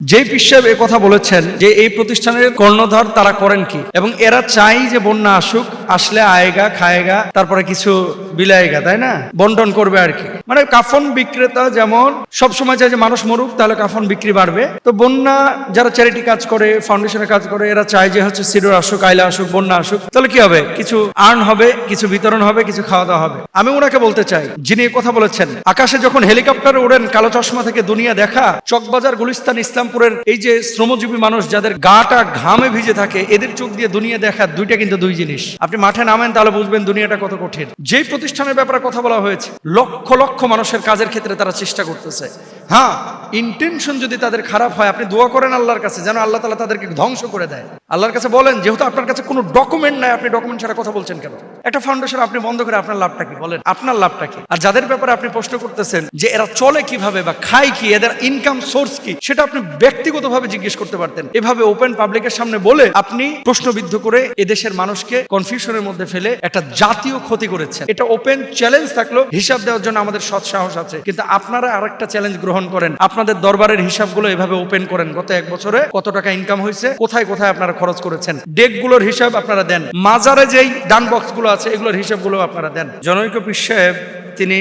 যে বিশ্ব কথা বলেছেন যে এই প্রতিষ্ঠানের কর্ণধার তারা করেন কি এবং এরা চাই যে বন্যা আসুক, আসলে আয়েগা খায়েগা তারপরে কিছু বিলায়েগা, তাই না? বন্টন করবে আর কি। মানে কাফন বিক্রেতা যেমন সবসময় চায় যে মানুষ মরুক, তাহলে কাফন বিক্রি বাড়বে। তো বন্যা যারা চ্যারিটি কাজ করে, ফাউন্ডেশনের কাজ করে, এরা চায় যে হচ্ছে সিডর আসুক, আইলা আসুক, বন্যা আসুক, তাহলে কি হবে? কিছু আর্ন হবে, কিছু বিতরণ হবে, কিছু খাওয়া দাওয়া হবে। আমি ওনাকে বলতে চাই, যিনি এই কথা বলেছেন, আকাশে যখন হেলিকপ্টারে ওড়েন কালো চশমা থেকে দুনিয়া দেখা, চকবাজার গুলিস্তান ইসলামপুরের এই যে শ্রমজীবী মানুষ যাদের গাটা ঘামে ভিজে থাকে, এদের চোখ দিয়ে দুনিয়া দেখা দুইটা কিন্তু দুই জিনিস। আপনি মাঠে নামেন তাহলে বুঝবেন দুনিয়াটা কত কঠিন। যেই প্রতিষ্ঠানের ব্যাপারে কথা বলা হয়েছে, লক্ষ লক্ষ মানুষের কাজের ক্ষেত্রে তারা চেষ্টা করতেছে। হ্যাঁ, ইন্টেনশন যদি তাদের খারাপ হয়, আপনি দোয়া করেন আল্লাহর কাছে যেন আল্লাহ তাআলা তাদেরকে ধ্বংস করে দেয়। আল্লাহর কাছে বলেন, যেহেতু আপনার কাছে কোনো ডকুমেন্ট নাই, আপনি ডকুমেন্ট ছাড়া কথা বলছেন কেন? একটা ফাউন্ডেশন আপনি বন্ধ করে আপনার লাভটা কি? বলেন, আপনার লাভটা কি? আর যাদের ব্যাপারে আপনি প্রশ্ন করতেছেন যে এরা চলে কিভাবে বা খায় কি, এদের ইনকাম সোর্স কি, সেটা আপনি ব্যক্তিগতভাবে জিজ্ঞেস করতে পারতেন। এভাবে ওপেন পাবলিকের সামনে বলে আপনি প্রশ্নবিদ্ধ করে এদেশের মানুষকে কনফিউশনের মধ্যে ফেলে একটা জাতীয় ক্ষতি করেছেন। এটা ওপেন চ্যালেঞ্জ থাকলো, হিসাব দেওয়ার জন্য আমাদের সৎ সাহস আছে, কিন্তু আপনারা আরেকটা চ্যালেঞ্জ গ্রহণ করেন, আপনাদের দরবারের হিসাবগুলো এভাবে ওপেন করেন। গত এক বছরে কত টাকা ইনকাম হয়েছে, কোথায় কোথায় আপনারা খরচ করেছেন, ডেকগুলোর হিসাব আপনারা দেন। মাজারে যেই ডান বক্সগুলো আছে এগুলোর হিসাবগুলো আপনারা দেন। জনৈক পীর সাহেব তিনি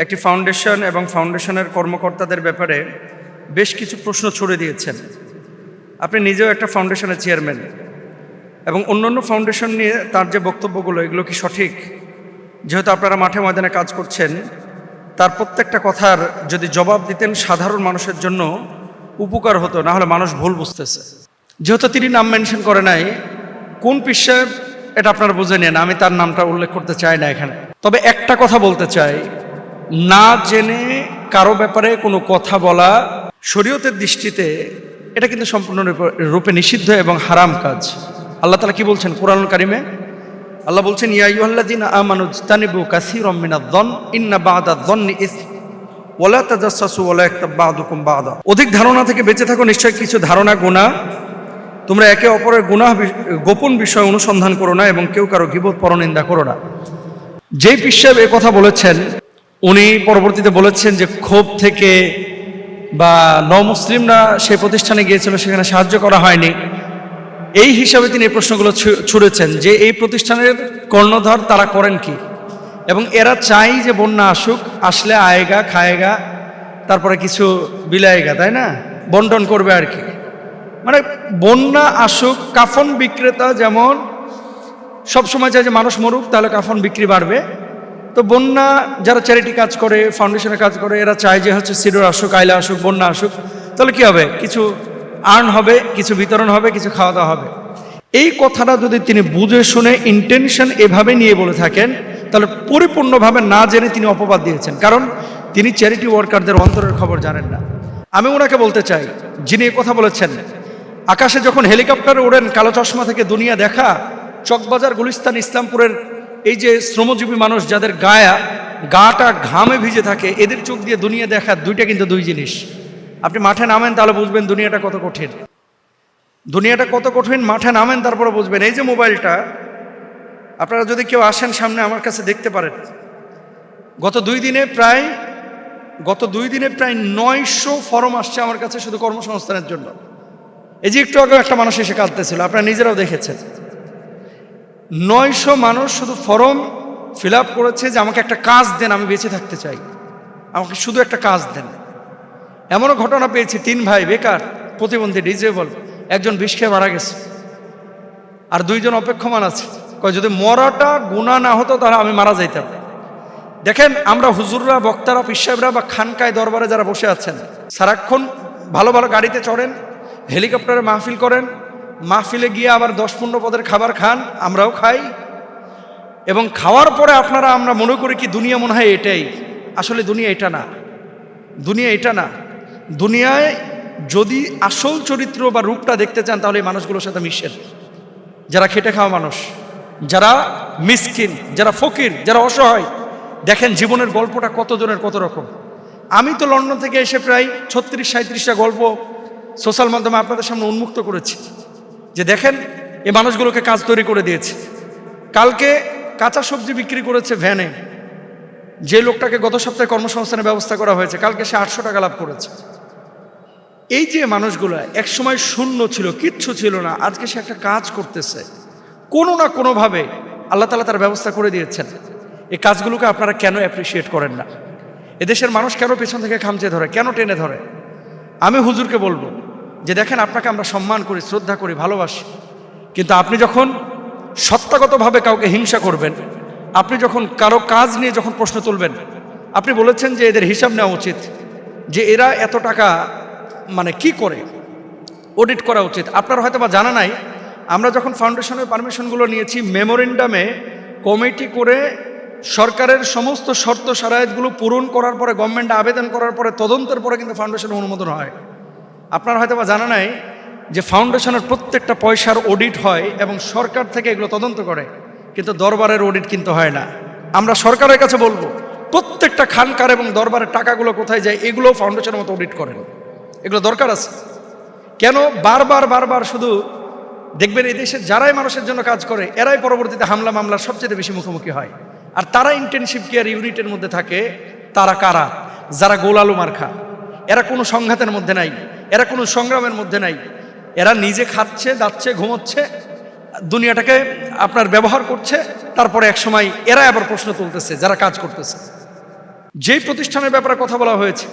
একটি ফাউন্ডেশন এবং ফাউন্ডেশনের কর্মকর্তাদের ব্যাপারে বেশ কিছু প্রশ্ন ছুড়ে দিয়েছেন। আপনি নিজেও একটা ফাউন্ডেশনের চেয়ারম্যান এবং অন্যান্য ফাউন্ডেশন নিয়ে তার যে বক্তব্যগুলো, এগুলো কি সঠিক? যেহেতু আপনারা মাঠে ময়দানে কাজ করছেন, তার প্রত্যেকটা কথার যদি জবাব দিতেন সাধারণ মানুষের জন্য উপকার হতো, না হলে মানুষ ভুল বুঝতেছে। যেহেতু তিনি নাম মেনশন করে নাই, কোন পীর সাহেব এটা আপনারা বুঝে নেন, আমি তার নামটা উল্লেখ করতে চাই না এখানে। তবে একটা কথা বলতে চাই, না জেনে কারো ব্যাপারে কোনো কথা বলা শরীয়তের দৃষ্টিতে এটা কিন্তু সম্পূর্ণ রূপে নিষিদ্ধ এবং হারাম কাজ। আল্লাহ তাআলা কি বলছেন কোরআনুল কারিমে? আল্লাহ বলছেন, ইয়া আইয়ুহাল্লাযীনা আমানু ইজতানিবু কাসীরাম মিনায-যন্ন ইন্না বা'দায-যন্নি ইসম ওয়ালা তাজাসসাসু ওয়ালা ইয়াগতাব বা'দুকুম বা'দা। অধিক ধারণা থেকে বেঁচে থাকো, নিশ্চয় কিছু ধারণা গুনাহ, তোমরা একে অপরের গুনাহ গোপন বিষয় অনুসন্ধান করো না এবং কেউ কারো গীবত পরনিন্দা করো না। যেই পীর সাহেব এই কথা বলেছেন, উনি পরবর্তীতে বলেছেন যে ক্ষোভ থেকে বা মুসলিমরা সেই প্রতিষ্ঠানে গিয়েছিল, সেখানে সাহায্য করা হয়নি, এই হিসাবে তিনি এই প্রশ্নগুলো ছুড়েছেন যে এই প্রতিষ্ঠানের কর্ণধার তারা করেন কি এবং এরা চাই যে বন্যা আসুক, আসলে আয়েগা খায়েগা তারপরে কিছু বিলায়েগা, তাই না? বন্টন করবে আর কি। মানে বন্যা আসুক, কাফন বিক্রেতা যেমন সবসময় চায় যে মানুষ মরুক, তাহলে কাফন বিক্রি বাড়বে। তো বন্যা যারা চ্যারিটি কাজ করে, ফাউন্ডেশনের কাজ করে, এরা চায় যে হচ্ছে সিডর আসুক, আইলা আসুক, বন্যা আসুক, তাহলে কি হবে? কিছু আর্ন হবে, কিছু বিতরণ হবে, কিছু খাওয়া দাওয়া হবে। এই কথাটা যদি তিনি বুঝে শুনে ইন্টেনশন এভাবে নিয়ে বলে থাকেন, তাহলে পরিপূর্ণভাবে না জেনে তিনি অপবাদ দিয়েছেন, কারণ তিনি চ্যারিটি ওয়ার্কারদের অন্তরের খবর জানেন না। আমি ওনাকে বলতে চাই, যিনি এই কথা বলেছেন, আকাশে যখন হেলিকপ্টারে ওড়েন কালো চশমা থেকে দুনিয়া দেখা, চকবাজার গুলিস্তান ইসলামপুরের এই যে শ্রমজীবী মানুষ যাদের গাটা ঘামে ভিজে থাকে, এদের চোখ দিয়ে দুনিয়া দেখা দুইটা কিন্তু দুই জিনিস। আপনি মাঠে নামেন তাহলে বুঝবেন দুনিয়াটা কত কঠিন। দুনিয়াটা কত কঠিন মাঠে নামেন, তারপরে বুঝবেন। এই যে মোবাইলটা, আপনারা যদি কেউ আসেন সামনে আমার কাছে দেখতে পারেন, গত দুই দিনে প্রায় 900 ফর্ম আসছে আমার কাছে শুধু কর্মসংস্থানের জন্য। এই যে একটু আগে একটা মানুষ এসে কাঁদতেছিল, আপনারা নিজেরাও দেখেছেন। 900 মানুষ শুধু ফর্ম ফিল আপ করেছে যে আমাকে একটা কাজ দেন, আমি বেঁচে থাকতে চাই, আমাকে শুধু একটা কাজ দেন। এমনও ঘটনা পেয়েছি, 3 ভাই বেকার, প্রতিবন্ধী, ডিজেবল, একজন বিষ খেয়ে মারা গেছে আর 2 জন অপেক্ষমান আছে। যদি মরাটা গুনাহ না হতো তাহলে আমি মারা যাইতাম। দেখেন, আমরা হুজুররা, বক্তারা, পীর সাহেবরা বা খানকায় দরবারে যারা বসে আছেন, সারাক্ষণ ভালো ভালো গাড়িতে চড়েন, হেলিকপ্টারে মাহফিল করেন, মাহফিলে গিয়ে আবার 10-15 পদের খাবার খান, আমরাও খাই, এবং খাওয়ার পরে আমরা মনে করি কি দুনিয়া মনে হয় এটাই। আসলে দুনিয়া এটা না, দুনিয়া এটা না। দুনিয়ায় যদি আসল চরিত্র বা রূপটা দেখতে চান, তাহলে এই মানুষগুলোর সাথে মিশেন, যারা খেটে খাওয়া মানুষ, যারা মিসকিন, যারা ফকির, যারা অসহায়। দেখেন জীবনের গল্পটা কতজনের কত রকম। আমি তো লন্ডন থেকে এসে প্রায় 36-37টা গল্প সোশ্যাল মাধ্যমে আপনাদের সামনে উন্মুক্ত করেছি, যে দেখেন এই মানুষগুলোকে কাজ তৈরি করে দিয়েছে। কালকে কাঁচা সবজি বিক্রি করেছে ভ্যানে, যে লোকটাকে গত সপ্তাহে কর্মসংস্থানের ব্যবস্থা করা হয়েছে, কালকে সে 800 টাকা লাভ করেছে। এই যে মানুষগুলো একসময় শূন্য ছিল, কিচ্ছু ছিল না, আজকে সে একটা কাজ করতেছে, কোনো না কোনোভাবে আল্লাহ তাআলা তার ব্যবস্থা করে দিয়েছেন। এই কাজগুলোকে আপনারা কেন অ্যাপ্রিসিয়েট করেন না? এদেশের মানুষ কেন পেছন থেকে খামচে ধরে, কেন টেনে ধরে? আমি হুজুরকে বলবো যে দেখেন, আপনাকে আমরা সম্মান করি, শ্রদ্ধা করি, ভালোবাসি, কিন্তু আপনি যখন সত্তাগতভাবে কাউকে হিংসা করবেন, আপনি যখন কারো কাজ নিয়ে যখন প্রশ্ন তুলবেন, আপনি বলেছেন যে এদের হিসাব নেওয়া উচিত, যে এরা এত টাকা মানে কি করে, অডিট করা উচিত। আপনার হয়তো বা জানা নাই, আমরা যখন ফাউন্ডেশনের পারমিশনগুলো নিয়েছি, মেমোরেন্ডামে কমিটি করে সরকারের সমস্ত শর্ত শারায়েতগুলো পূরণ করার পরে, গভর্নমেন্টে আবেদন করার পরে, তদন্তের পরে কিন্তু ফাউন্ডেশনের অনুমোদন হয়। আপনার হয়তো বা জানা নাই যে ফাউন্ডেশনের প্রত্যেকটা পয়সার অডিট হয় এবং সরকার থেকে এগুলো তদন্ত করে, কিন্তু দরবারের অডিট কিন্তু হয় না। আমরা সরকারের কাছে বলবো, প্রত্যেকটা খানকার এবং দরবারের টাকাগুলো কোথায় যায় এগুলো ফাউন্ডেশনের মতো অডিট করেন। এগুলো দরকার আছে। কেন বারবার শুধু দেখবেন এই দেশে যারাই মানুষের জন্য কাজ করে এরাই পরবর্তীতে হামলা মামলার সবচেয়ে বেশি মুখোমুখি হয়। আর তারা ইন্টেনসিভ কেয়ার ইউনিটের মধ্যে থাকে। তারা কারা? যারা গোলালু মার্খা। এরা কোনো সংঘাতের মধ্যে নাই, এরা কোনো সংগ্রামের মধ্যে নাই। এরা নিজে খাচ্ছে, যাচ্ছে, ঘুমোচ্ছে, দুনিয়াটাকে আপনার ব্যবহার করছে। তারপরে এক সময় এরা আবার প্রশ্ন তুলতেছে যারা কাজ করতেছে। যেই প্রতিষ্ঠানের ব্যাপারে কথা বলা হয়েছে,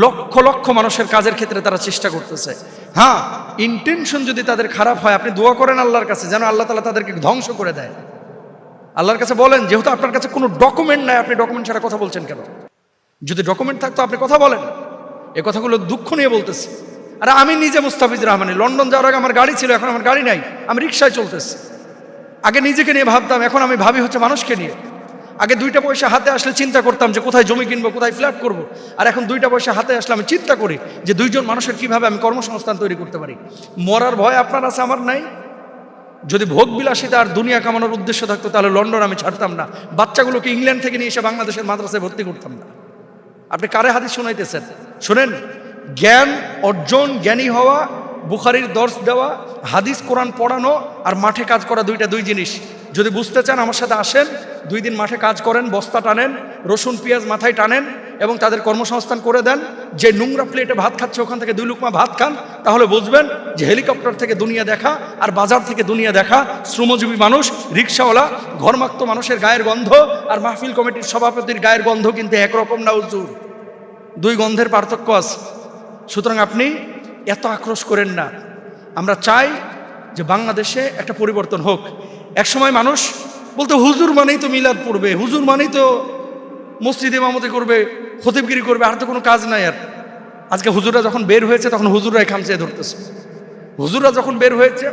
লক্ষ লক্ষ মানুষের কাজের ক্ষেত্রে তারা চেষ্টা করতেছে। হ্যাঁ, ইন্টেনশন যদি তাদের খারাপ হয়, আপনি দোয়া করেন আল্লাহর কাছে যেন আল্লাহ তাআলা তাদেরকে ধ্বংস করে দেয়। আল্লাহর কাছে বলেন, যেহেতু আপনার কাছে কোনো ডকুমেন্ট নাই, আপনি ডকুমেন্ট ছাড়া কথা বলছেন কেন? যদি ডকুমেন্ট থাকতো আপনি কথা বলেন। এই কথাগুলো দুঃখ নিয়ে বলতেছি। আর আমি নিজে মুস্তাফিজ রহমানী, লন্ডন যাওয়ার আগে আমার গাড়ি ছিল, এখন আমার গাড়ি নাই, আমি রিক্সায় চলতেছি। আগে নিজেকে নিয়ে ভাবতাম, এখন আমি ভাবি হচ্ছে মানুষকে নিয়ে। আগে 2টা পয়সা হাতে আসলে চিন্তা করতাম যে কোথায় জমি কিনবো, কোথায় ফ্ল্যাট করব। আর এখন 2টা পয়সা হাতে আসলে আমি চিন্তা করি যে 2জন মানুষের কিভাবে আমি কর্মসংস্থান তৈরি করতে পারি। মরার ভয় আপনার আছে, আমার নাই। যদি ভোগ বিলাসিতা আর দুনিয়া কামানোর উদ্দেশ্য থাকতো তাহলে লন্ডন আমি ছাড়তাম না, বাচ্চাগুলোকে ইংল্যান্ড থেকে নিয়ে এসে বাংলাদেশের মাদ্রাসায় ভর্তি করতাম না। আপনি কারে হাদিস শোনাইতেছেন? শোনেন, জ্ঞান অর্জন, জ্ঞানী হওয়া, বুখারীর দর্স দেওয়া, হাদিস কোরআন পড়ানো আর মাঠে কাজ করা দুই জিনিস। যদি বুঝতে চান আমার সাথে আসেন, 2 দিন মাঠে কাজ করেন, বস্তা টানেন, রসুন পেঁয়াজ মাথায় টানেন এবং তাদের কর্মসংস্থান করে দেন। যে নোংরা প্লেটে ভাত খাচ্ছে ওখান থেকে 2 লুকমা ভাত খান, তাহলে বুঝবেন যে হেলিকপ্টার থেকে দুনিয়া দেখা আর বাজার থেকে দুনিয়া দেখা। শ্রমজীবী মানুষ, রিক্সাওয়ালা, ঘরমাক্ত মানুষের গায়ের গন্ধ আর মাহফিল কমিটির সভাপতির গায়ের গন্ধ কিন্তু একরকম না হুজুর, 2 গন্ধের পার্থক্য আছে। সুতরাং আপনি এত আক্রোশ করেন না। আমরা চাই যে বাংলাদেশে একটা পরিবর্তন হোক। একসময় মানুষ বলতো হুজুর মানেই তো মিলাদ পড়বে, হুজুর মানেই তো মসজিদে ইমামতি করবে, খতিবগিরি করবে, আর তো কোনো কাজ নাই। আর আজকে হুজুররা যখন বের হয়েছে তখন হুজুররাই খামচে ধরতেছে। হুজুররা যখন বের হয়েছে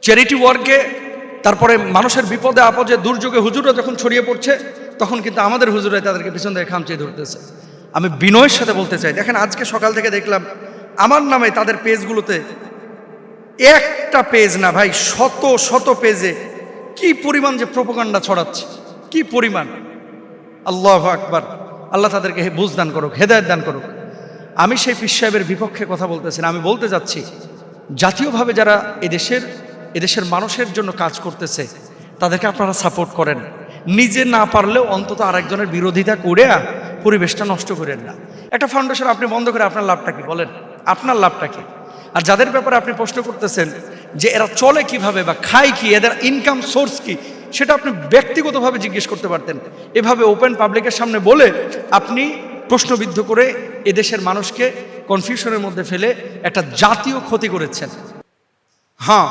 চ্যারিটি ওয়ার্কে, তারপরে মানুষের বিপদে আপদে দুর্যোগে হুজুররা যখন ছড়িয়ে পড়ছে, তখন কিন্তু আমাদের হুজুরাই তাদেরকে পিছন থেকে খামচে ধরতেছে। আমি বিনয়ের সাথে বলতে চাই, দেখেন আজকে সকাল থেকে দেখলাম আমার নামে তাদের পেজগুলোতে, একটা পেজ না ভাই, শত শত পেজে কি পরিমাণ যে প্রোপাগান্ডা ছড়াচ্ছে, কি পরিমাণ। আল্লাহু আকবার। আল্লাহ তাদেরকে বুঝ দান করুক, হেদায়েত দান করুক। আমি সেই পীর সাহেবের বিপক্ষে কথা বলতেছি না, আমি বলতে যাচ্ছি জাতীয়ভাবে যারা এদেশের মানুষের জন্য কাজ করতেছে তাদেরকে আপনারা সাপোর্ট করেন। নিজে না পারলেও অন্তত আরেকজনের বিরোধিতা করে পরিবেশটা নষ্ট করেন না। একটা ফাউন্ডেশন আপনি বন্ধ করে আপনার লাভটা কি বলেন? আপনার লাভটা কি? আর যাদের ব্যাপারে আপনি প্রশ্ন করতেছেন যে এরা চলে কিভাবে বা খায় কি, এদের ইনকাম সোর্স কি, সেটা আপনি ব্যক্তিগতভাবে জিজ্ঞেস করতে পারতেন। এভাবে ওপেন পাবলিকের সামনে বলে আপনি প্রশ্নবিদ্ধ করে এদেশের মানুষকে কনফিউশনের মধ্যে ফেলে একটা জাতীয় ক্ষতি করেছেন। হ্যাঁ,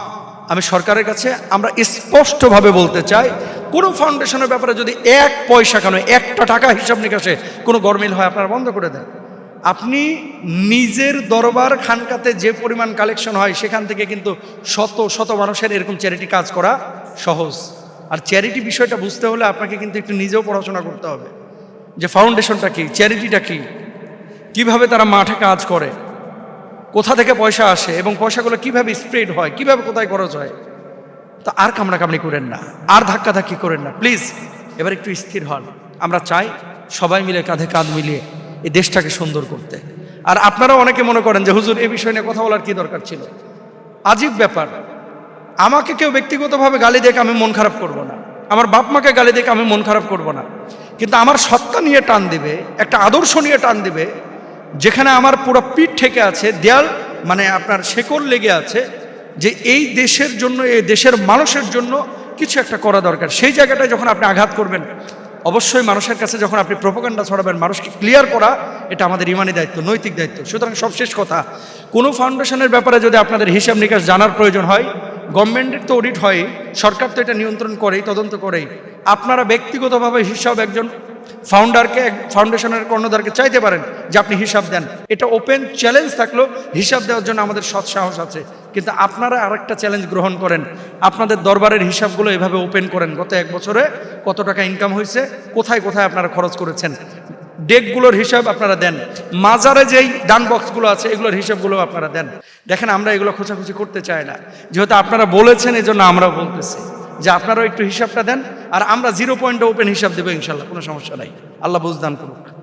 আমি সরকারের কাছে আমরা স্পষ্টভাবে বলতে চাই, কোনো ফাউন্ডেশনের ব্যাপারে যদি 1 পয়সা কেন 1টা টাকা হিসাব নিকাশে কোনো গরমিল হয় আপনারা বন্ধ করে দেন। আপনি নিজের দরবার খানকাতে যে পরিমাণ কালেকশন হয় সেখান থেকে কিন্তু শত শত মানুষের এরকম চ্যারিটি কাজ করা সহজ। আর চ্যারিটি বিষয়টা বুঝতে হলে আপনাকে কিন্তু একটু নিজেও পড়াশোনা করতে হবে যে ফাউন্ডেশনটা কি, চ্যারিটিটা কি, কিভাবে তারা মাঠে কাজ করে, কোথা থেকে পয়সা আসে এবং পয়সাগুলো কিভাবে স্প্রেড হয়, কিভাবে কোথায় খরচ হয়। তো আর কামড়াকামড়ি করেন না, আর ধাক্কাধাক্কি করেন না প্লিজ। এবার একটু স্থির হন। আমরা চাই সবাই মিলে কাঁধে কাঁধ মিলিয়ে এই দেশটাকে সুন্দর করতে। আর আপনারাও অনেকে মনে করেন যে হুজুর এই বিষয় নিয়ে কথা বলার কি দরকার ছিল। আজীব ব্যাপার, আমাকে কেউ ব্যক্তিগতভাবে গালি দেখে আমি মন খারাপ করব না, আমার বাপ মাকে গালি দেখে আমি মন খারাপ করব না, কিন্তু আমার সত্তা নিয়ে টান দিবে, একটা আদর্শ নিয়ে টান দিবে, যেখানে আমার পুরো পিঠ থেকে আছে, দেয়াল মানে আপনার শেকড় লেগে আছে, যে এই দেশের জন্য, এই দেশের মানুষের জন্য কিছু একটা করা দরকার। সেই জায়গাটায় যখন আপনি আঘাত করবেন, অবশ্যই মানুষের কাছে যখন আপনি প্রোপাগান্ডা ছড়াবেন, মানুষকে ক্লিয়ার করা এটা আমাদের ইমানি দায়িত্ব, নৈতিক দায়িত্ব। সুতরাং সবশেষ কথা, কোনো ফাউন্ডেশনের ব্যাপারে যদি আপনাদের হিসাব নিকাশ জানার প্রয়োজন হয়, গভর্নমেন্টের তো অডিট হয়, সরকার তো এটা নিয়ন্ত্রণ করেই, তদন্ত করেই। আপনারা ব্যক্তিগতভাবে হিসাব একজন ফাউন্ডারকে, ফাউন্ডেশনের কর্ণধারকে চাইতে পারেন যে আপনি হিসাব দেন। এটা ওপেন চ্যালেঞ্জ থাকলেও হিসাব দেওয়ার জন্য আমাদের সৎ সাহস আছে। কিন্তু আপনারা আরেকটা চ্যালেঞ্জ গ্রহণ করেন, আপনাদের দরবারের হিসাবগুলো এভাবে ওপেন করেন, গত 1 বছরে কত টাকা ইনকাম হয়েছে, কোথায় কোথায় আপনারা খরচ করেছেন, ডেকগুলোর হিসাব আপনারা দেন, মাজারে যেই ডান বক্সগুলো আছে এগুলোর হিসাবগুলো আপনারা দেন। দেখেন আমরা এগুলো খোঁচাখুচি করতে চাই না, যেহেতু আপনারা বলেছেন এই জন্য আমরাও বলতেছি যে আপনারাও একটু হিসাবটা দেন, আর আমরা 0 পয়েন্টে ওপেন হিসাব দেবো ইনশাল্লাহ, কোনো সমস্যা নাই। আল্লাহ বুঝদান করুক।